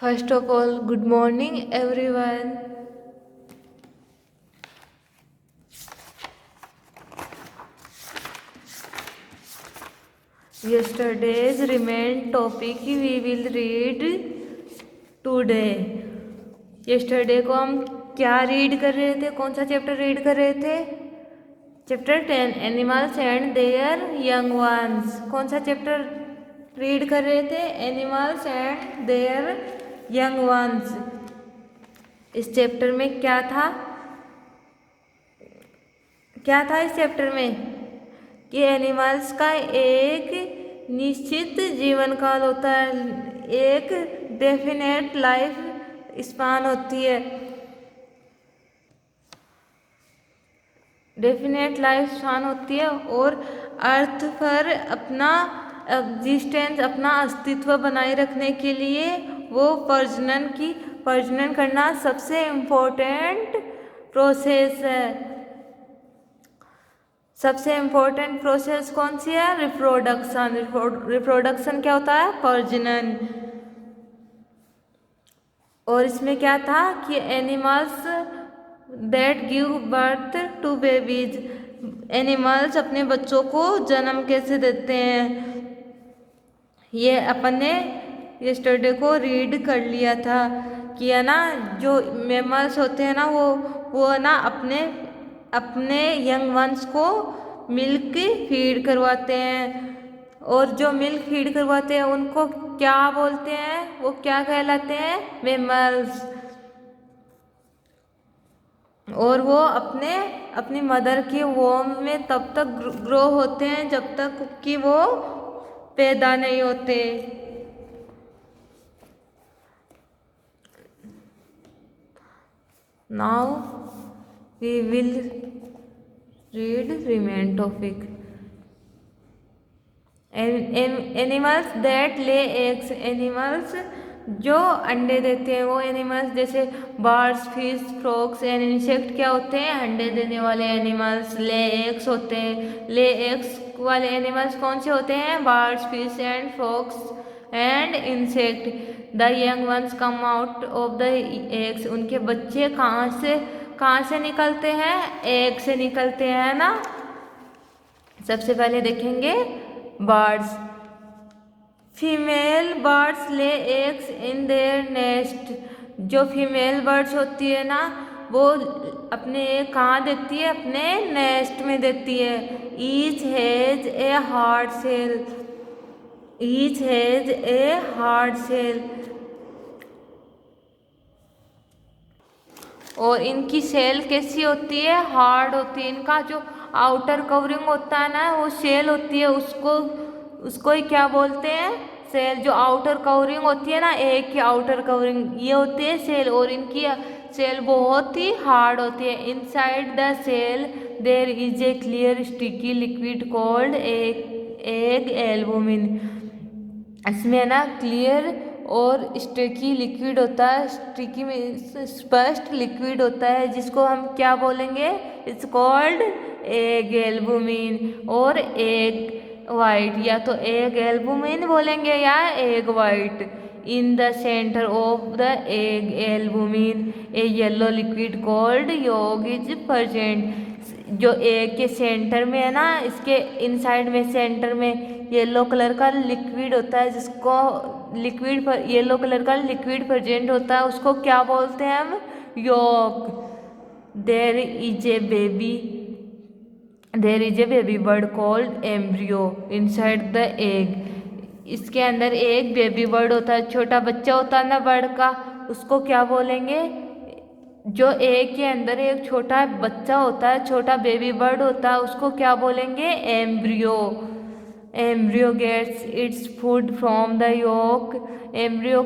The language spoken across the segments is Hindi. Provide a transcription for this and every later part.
First of all, good morning everyone. Yesterday's remained topic we will read today. Yesterday को हम क्या रीड कर रहे थे? कौन सा चैप्टर रीड कर रहे थे? Chapter 10 animals and there young ones. कौन सा चैप्टर रीड कर रहे थे? Animals and there young ones. इस चैप्टर में क्या था इस चैप्टर में कि एनिमल्स का एक निश्चित जीवन काल होता है, एक डेफिनेट लाइफ स्पान होती है. डेफिनेट लाइफ स्पान होती है और अर्थ पर अपना एग्जिस्टेंस, अपना अस्तित्व बनाए रखने के लिए वो प्रजनन करना सबसे इम्पोर्टेंट प्रोसेस है. सबसे इम्पोर्टेंट प्रोसेस कौन सी है? रिप्रोडक्शन. रिप्रोडक्शन क्या होता है? प्रजनन. और इसमें क्या था कि animals that give birth to babies. Animals अपने बच्चों को जन्म कैसे देते हैं, ये अपन ने यस्टरडे को रीड कर लिया था कि है ना, जो मैमल्स होते हैं ना वो ना अपने यंग वंस को मिल्क फीड करवाते हैं. और जो मिल्क फीड करवाते हैं उनको क्या बोलते हैं? वो क्या कहलाते हैं? मैमल्स. और वो अपनी मदर के वोम में तब तक ग्रो होते हैं जब तक कि वो पैदा नहीं होते. Now we will read remain topic. Animals that lay eggs. Animals जो अंडे देते हैं, वो एनिमल्स जैसे birds, fish, frogs and insect क्या होते हैं? अंडे देने वाले एनिमल्स. ले एग्स होते हैं. ले एग्स वाले एनिमल्स कौन से होते हैं? Birds, fish and frogs and insect. The young ones come out of the eggs. उनके बच्चे कहाँ से निकलते हैं? एग से निकलते हैं ना. सबसे पहले देखेंगे birds. Female birds lay eggs in their nest. जो फीमेल बर्ड्स होती है ना, वो अपने एग कहाँ देती है? अपने नेस्ट में देती है. Each has a hard shell. Each has a hard shell. और इनकी सेल कैसी होती है? हार्ड होती है. इनका जो आउटर कवरिंग होता है ना, वो सेल होती है, उसको ही क्या बोलते हैं? सेल. जो आउटर कवरिंग होती है ना, एग की आउटर कवरिंग, ये होती है सेल. और इनकी सेल बहुत ही हार्ड होती है. Inside the shell there is a clear sticky liquid called egg albumin. इसमें ना क्लियर और स्टिकी लिक्विड होता है. स्टिकी में स्पष्ट लिक्विड होता है जिसको हम क्या बोलेंगे? इट्स कॉल्ड एग एल्बुमिन और एग वाइट. या तो एग एल्बुमिन बोलेंगे या egg white. In the centre of the egg albumin A yellow liquid called योग इज प्रेजेंट. जो एग के सेंटर में है ना, इसके इनसाइड में सेंटर में येलो कलर का लिक्विड होता है, जिसको येलो कलर का लिक्विड प्रेजेंट होता है, उसको क्या बोलते हैं हम? Yolk. There is a baby bird called embryo inside the egg. इसके अंदर एक बेबी बर्ड होता है, छोटा बच्चा होता है ना बर्ड का, उसको क्या बोलेंगे? जो एग के अंदर एक छोटा बच्चा होता है, छोटा बेबी बर्ड होता है, उसको क्या बोलेंगे? Embryo. Embryo gets its food from the yolk. Embryo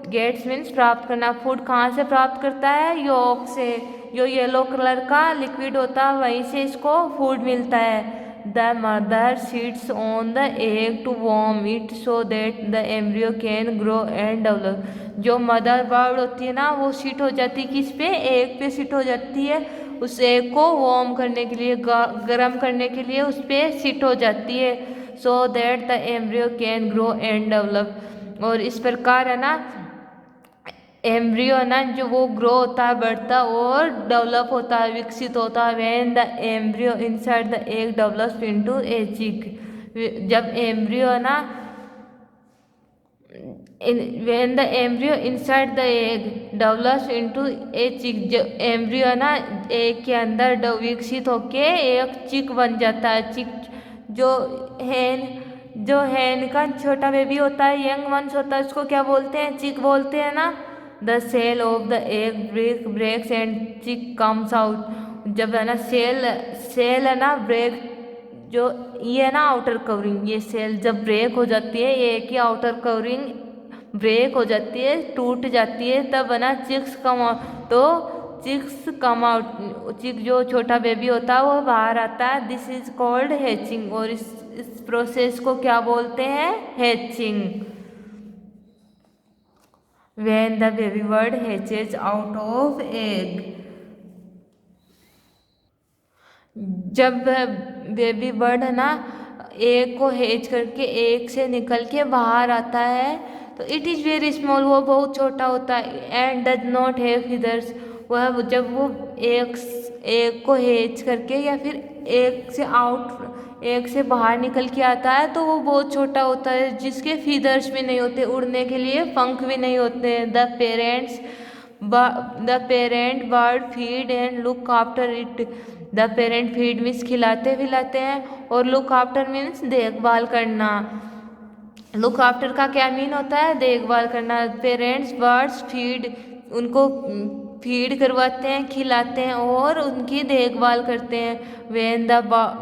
gets means प्राप्त करना. फूड कहाँ से प्राप्त करता है? योक से. जो येलो कलर का लिक्विड होता है वहीं से इसको फूड मिलता है. The mother sits on the egg to warm it so that the embryo can grow and develop. जो मदर बर्ड होती है ना, वो सिट हो जाती है किस पे? एग पे सिट हो जाती है. उस एग को वार्म करने के लिए, गर्म करने के लिए उस पर सिट हो जाती है. सो that the embryo can grow and develop. और इस प्रकार है ना एम्ब्रियो है ना जो वो ग्रो होता है, बढ़ता है और डेवलप होता है, विकसित होता है। When the embryo inside the egg develops into a chick. जब एम्ब्रियो है ना when the embryo inside the egg develops into a chick, जो एम्ब्रियो है ना एग के अंदर विकसित होके एक चिक बन जाता है। चिक जो हैन का छोटा बेबी होता है, यंग वंस होता है, उसको क्या बोलते हैं? चिक बोलते हैं ना। The shell of the egg breaks and chick comes out. जब है ना सेल है ना ब्रेक, जो ये है ना आउटर कवरिंग, ये सेल जब ब्रेक हो जाती है, ये की आउटर कवरिंग ब्रेक हो जाती है, टूट जाती है, तब है ना चिक्स कम आउट। तो चिक्स कम आउट, चिक जो छोटा बेबी होता है वो बाहर आता है। This is called hatching. और इस प्रोसेस को क्या बोलते हैं? Hatching. When the baby bird hatches out of egg. जब बेबी बर्ड है ना एग को हैच करके एग से निकल के बाहर आता है, तो इट इज़ वेरी स्मॉल, वो बहुत छोटा होता है। And does not have feathers. वह जब वो एग को हैच करके या फिर एग से बाहर निकल के आता है, तो वो बहुत छोटा होता है, जिसके फीदर्स भी नहीं होते, उड़ने के लिए पंख भी नहीं होते। The parent bird feed and look after it. The parent feed means खिलाते पिलाते हैं, और लुक आफ्टर मीन्स देखभाल करना। लुक आफ्टर का क्या मीन होता है? देखभाल करना। पेरेंट्स बर्ड्स फीड, उनको फीड करवाते हैं, खिलाते हैं और उनकी देखभाल करते हैं। When the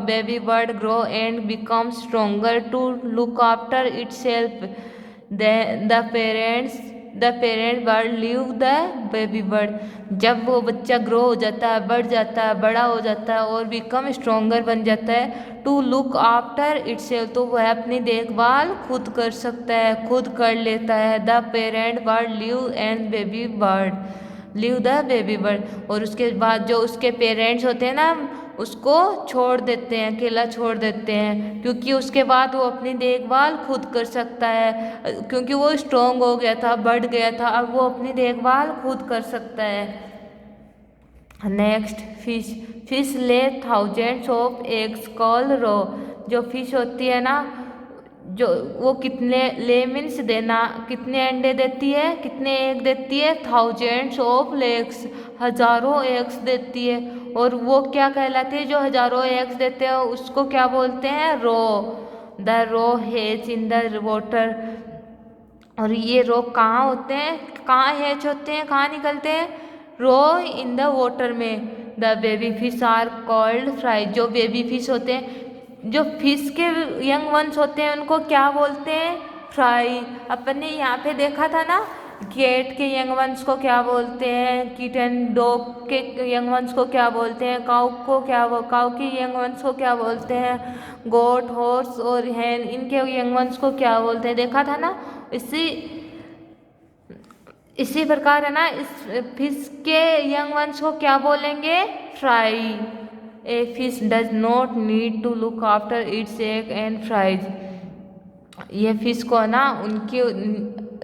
baby bird grow and become stronger to look after itself, the parent bird leave the baby bird. जब वो बच्चा ग्रो हो जाता है, बढ़ जाता है, बड़ा हो जाता है और बिकम स्ट्रोंगर बन जाता है, टू लुक आफ्टर इटसेल्फ, तो वह अपनी देखभाल खुद कर सकता है, खुद कर लेता है। The parent bird leave and baby bird leave the baby bird. और उसके बाद जो उसके पेरेंट्स होते हैं ना, उसको छोड़ देते हैं, अकेला छोड़ देते हैं, क्योंकि उसके बाद वो अपनी देखभाल खुद कर सकता है, क्योंकि वो स्ट्रोंग हो गया था, बढ़ गया था, अब वो अपनी देखभाल खुद कर सकता है। नेक्स्ट फिश ले थाउजेंड्स ऑफ एग्स कॉल रो। जो फिश होती है ना, जो वो कितने ले मीन्स देना, कितने अंडे देती है, कितने एग देती है? थाउजेंड्स ऑफ एग्स, हजारों एग्स देती है। और वो क्या कहलाती है? जो हजारों एग्स देते हैं उसको क्या बोलते हैं? Roe. The roe hatch in the water. और ये रो कहाँ होते हैं, कहाँ हैच होते हैं, कहाँ निकलते हैं? रो इन द वाटर में। The baby fish are called fry. जो बेबी फिश होते हैं, जो फिश के यंग वंस होते हैं, उनको क्या बोलते हैं? फ्राई। अपन ने यहाँ पे देखा था ना, कैट के यंग वंस को क्या बोलते हैं? किटन। डॉग के यंग वंस को क्या बोलते हैं? काऊ के यंग वंस को क्या बोलते हैं? गोट, हॉर्स और हैन, इनके यंग वंस को क्या बोलते हैं? देखा था ना। इसी प्रकार है ना, इस फिश के यंग वंस को क्या बोलेंगे? Fry. A fish does not need to look after its egg and fries. ये फिश को ना उनकी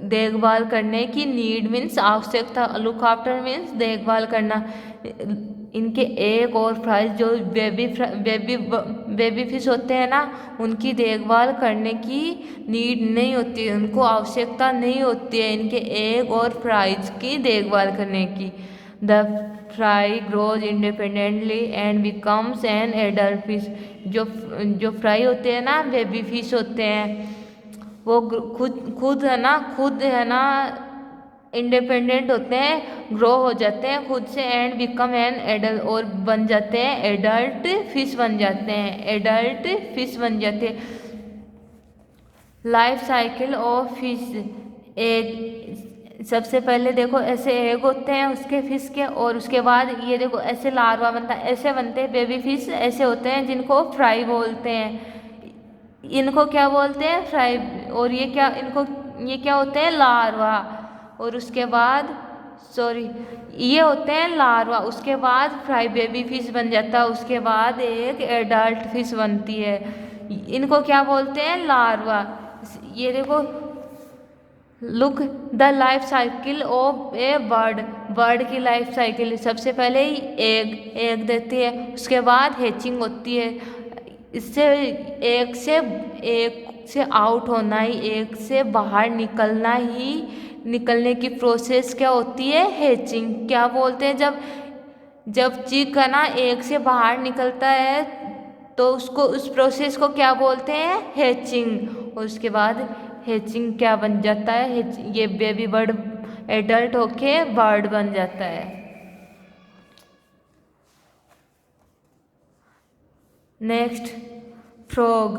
देखभाल करने की नीड मीन्स आवश्यकता, लुक आफ्टर मीन्स देखभाल करना। इनके एग और फ्राइज, जो बेबी फिश होते हैं ना, उनकी देखभाल करने की नीड नहीं होती है, उनको आवश्यकता नहीं होती है इनके एग और फ्राइज की देखभाल करने की। The fry grows independently and becomes an adult fish. जो फ्राई होते हैं ना, बेबी फिश होते हैं, वो खुद है ना इंडिपेंडेंट होते हैं, ग्रो हो जाते हैं खुद से, एंड बिकम एन एडल्ट, और बन जाते हैं एडल्ट फिश बन जाते हैं, एडल्ट फिश बन जाते हैं। Life cycle of fish. Egg, सबसे पहले देखो ऐसे एग होते हैं उसके फिश के, और उसके बाद ये देखो ऐसे लार्वा बनता है, ऐसे बनते हैं बेबी फिश, ऐसे होते हैं जिनको फ्राई बोलते हैं। इनको क्या बोलते हैं? फ्राई। और ये क्या होते हैं? लार्वा। और उसके बाद ये होते हैं लार्वा, उसके बाद फ्राई बेबी फिश बन जाता है, उसके बाद एक एडल्ट फिश बनती है। इनको क्या बोलते हैं? लार्वा। ये देखो look the life cycle of A bird. Bird की लाइफ साइकिल, सबसे पहले ही एग देती है, उसके बाद हैचिंग होती है। इससे एक से आउट होना ही, एक से बाहर निकलना ही, निकलने की प्रोसेस क्या होती है? हैचिंग। क्या बोलते हैं? जब चिक है ना एक से बाहर निकलता है तो उसको, उस प्रोसेस को क्या बोलते हैं? हैचिंग। और उसके बाद हैचिंग क्या बन जाता है? ये बेबी बर्ड एडल्ट होके बर्ड बन जाता है। Next, frog.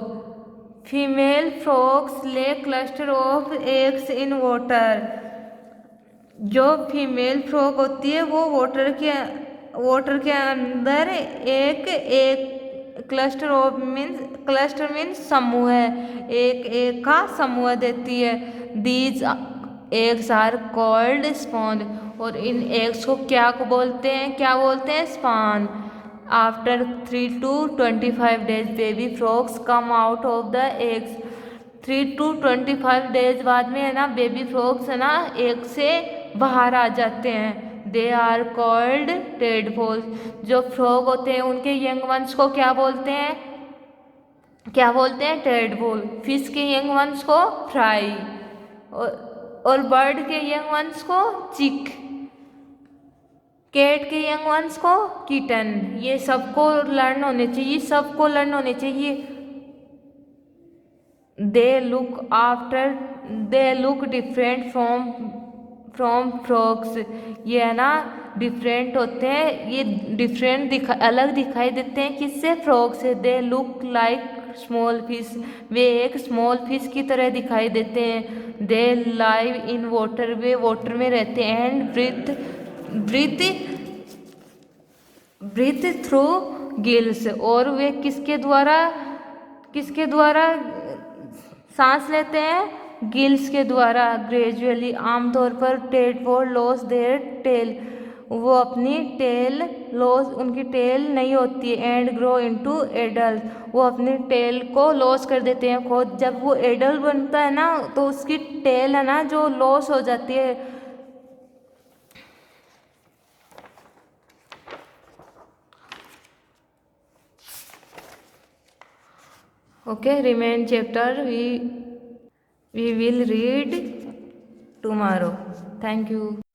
फीमेल फ्रॉग्स ले cluster of eggs in water. जो फीमेल फ्रॉग होती है वो वाटर के अंदर एक क्लस्टर मीन्स समूह है, एक का समूह देती है। These eggs are called spawn. और इन एग्स को क्या बोलते हैं? Spawn. After 3 to 25 days baby frogs come out of the eggs. 3 to 25 days बाद में है ना बेबी फ्रॉग्स है ना एग से बाहर आ जाते हैं। They are called tadpoles. जो फ्रॉग होते हैं उनके यंग वंस को क्या बोलते हैं? टेडपोल। फिश के यंग वंस को फ्राई, और बर्ड के यंग वंस को चिक, कैट के यंग वंस को किटन। ये सबको लर्न होने चाहिए। They look different from frogs. ये है ना डिफरेंट होते हैं, ये अलग दिखाई देते हैं किससे? फ्रॉग से। They look like small fish. वे एक स्मॉल फिश की तरह दिखाई देते हैं। They live in water. वे वाटर में रहते हैं। And breathe through gills. और वे किसके द्वारा सांस लेते हैं? गिल्स के द्वारा। ग्रेजुअली, आमतौर पर टेडपोल लॉस देयर टेल। वो अपनी टेल लॉस, उनकी टेल नहीं होती है। And grow into adult. वो अपनी टेल को लॉस कर देते हैं खुद। जब वो एडल्ट बनता है ना तो उसकी टेल है ना जो लॉस हो जाती है। Okay, remain chapter we will read tomorrow. Thank you.